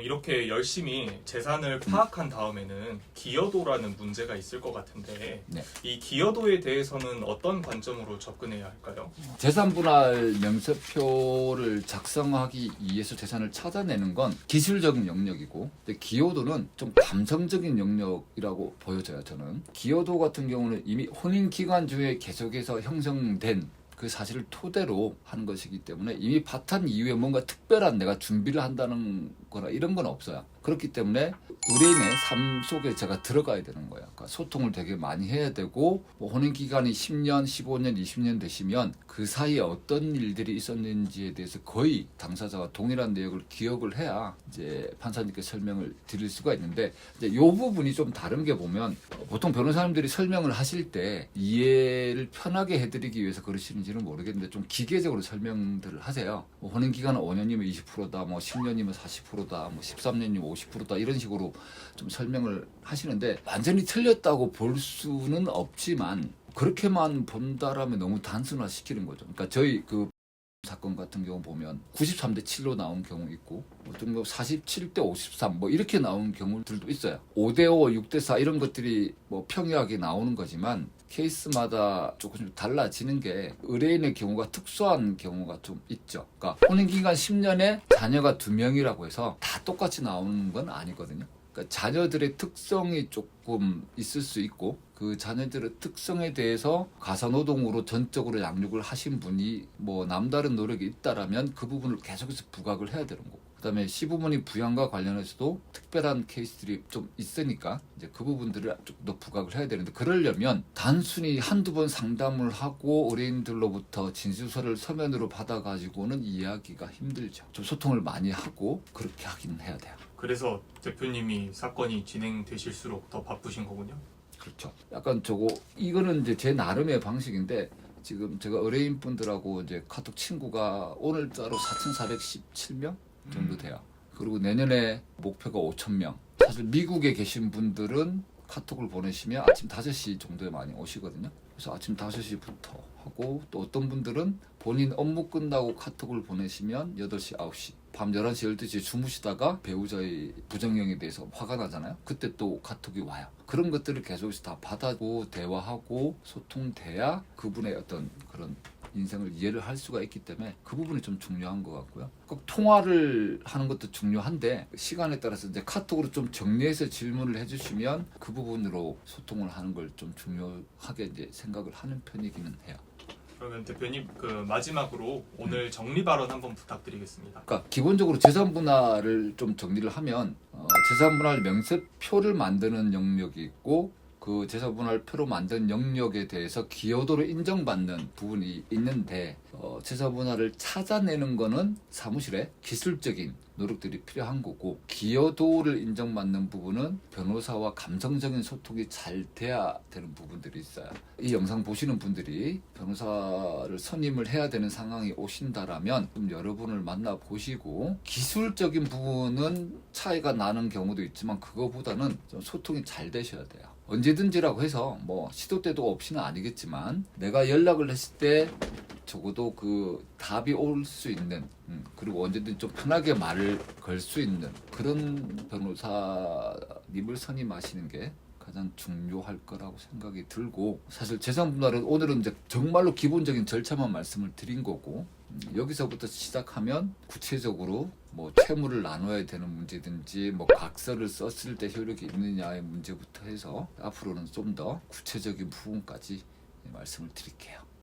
이렇게 열심히 재산을 파악한 다음에는 기여도라는 문제가 있을 것 같은데 네. 이 기여도에 대해서는 어떤 관점으로 접근해야 할까요? 재산분할 명세표를 작성하기 위해서 재산을 찾아내는 건 기술적인 영역이고, 근데 기여도는 좀 감성적인 영역이라고 보여져요. 저는 기여도 같은 경우는 이미 혼인 기간 중에 계속해서 형성된 그 사실을 토대로 하는 것이기 때문에 이미 파탄 이후에 뭔가 특별한 내가 준비를 한다는 거나 이런 건 없어요. 그렇기 때문에 의뢰인의 삶 속에 제가 들어가야 되는 거예요. 그러니까 소통을 되게 많이 해야 되고, 뭐 혼인기간이 10년, 15년, 20년 되시면 그 사이에 어떤 일들이 있었는지에 대해서 거의 당사자가 동일한 내역을 기억을 해야 이제 판사님께 설명을 드릴 수가 있는데, 이제 이 부분이 좀 다른 게 보면 보통 변호사님들이 설명을 하실 때 이해를 편하게 해드리기 위해서 그러시는지는 모르겠는데 좀 기계적으로 설명들을 하세요. 뭐 혼인기간은 5년이면 20%다, 뭐 10년이면 40%다, 뭐 13년이면 50%다 이런 식으로 좀 설명을 하시는데, 완전히 틀렸다고 볼 수는 없지만 그렇게만 본다라면 너무 단순화시키는 거죠. 그러니까 저희 그 사건 같은 경우 보면 93대 7로 나온 경우 있고, 어떤 뭐 47대 53 뭐 이렇게 나온 경우들도 있어요. 5대 5, 6대 4 이런 것들이 뭐 평이하게 나오는 거지만 케이스마다 조금 달라지는 게, 의뢰인의 경우가 특수한 경우가 좀 있죠. 그러니까 혼인기간 10년에 자녀가 2명이라고 해서 다 똑같이 나오는 건 아니거든요. 그러니까 자녀들의 특성이 조금 있을 수 있고, 그 자녀들의 특성에 대해서 가사노동으로 전적으로 양육을 하신 분이 뭐 남다른 노력이 있다라면 그 부분을 계속해서 부각을 해야 되는 거고, 그다음에 시부모님 부양과 관련해서도 특별한 케이스들이 좀 있으니까 이제 그 부분들을 좀 더 부각을 해야 되는데, 그러려면 단순히 한두 번 상담을 하고 의뢰인들로부터 진술서를 서면으로 받아가지고는 이해하기가 힘들죠. 좀 소통을 많이 하고 그렇게 하긴 해야 돼요. 그래서 대표님이 사건이 진행되실수록 더 바쁘신 거군요. 그렇죠. 약간 이거는 이제 제 나름의 방식인데, 지금 제가 의뢰인 분들하고 이제 카톡 친구가 오늘자로 4,417명 정도 돼요. 그리고 내년에 목표가 5,000명. 사실 미국에 계신 분들은 카톡을 보내시면 아침 5시 정도에 많이 오시거든요. 그래서 아침 5시부터 하고, 또 어떤 분들은 본인 업무 끝나고 카톡을 보내시면 8시, 9시, 밤 11시, 12시에 주무시다가 배우자의 부정행위에 대해서 화가 나잖아요. 그때 또 카톡이 와요. 그런 것들을 계속해서 다 받아고 대화하고 소통돼야 그분의 어떤 그런 인생을 이해를 할 수가 있기 때문에 그 부분이 좀 중요한 것 같고요. 꼭 통화를 하는 것도 중요한데, 시간에 따라서 이제 카톡으로 좀 정리해서 질문을 해주시면 그 부분으로 소통을 하는 걸 좀 중요하게 이제 생각을 하는 편이기는 해요. 그러면 대표님 마지막으로 오늘 정리 발언 한번 부탁드리겠습니다. 그러니까 기본적으로 재산분할을 좀 정리를 하면 재산분할 명세표를 만드는 영역이 있고, 그 재산분할표로 만든 영역에 대해서 기여도를 인정받는 부분이 있는데, 재산분할을 찾아내는 거는 사무실에 기술적인 노력들이 필요한 거고, 기여도를 인정받는 부분은 변호사와 감성적인 소통이 잘 돼야 되는 부분들이 있어요. 이 영상 보시는 분들이 변호사를 선임을 해야 되는 상황이 오신다라면 좀 여러분을 만나보시고, 기술적인 부분은 차이가 나는 경우도 있지만 그거보다는 좀 소통이 잘 되셔야 돼요. 언제든지라고 해서 뭐 시도 때도 없이는 아니겠지만, 내가 연락을 했을 때 적어도 그 답이 올 수 있는, 그리고 언제든 좀 편하게 말을 걸 수 있는 그런 변호사님을 선임하시는 게 가장 중요할 거라고 생각이 들고, 사실 재산분할은 오늘은 이제 정말로 기본적인 절차만 말씀을 드린 거고, 여기서부터 시작하면 구체적으로 뭐 채무를 나눠야 되는 문제든지, 뭐 각서를 썼을 때 효력이 있느냐의 문제부터 해서 앞으로는 좀 더 구체적인 부분까지 말씀을 드릴게요.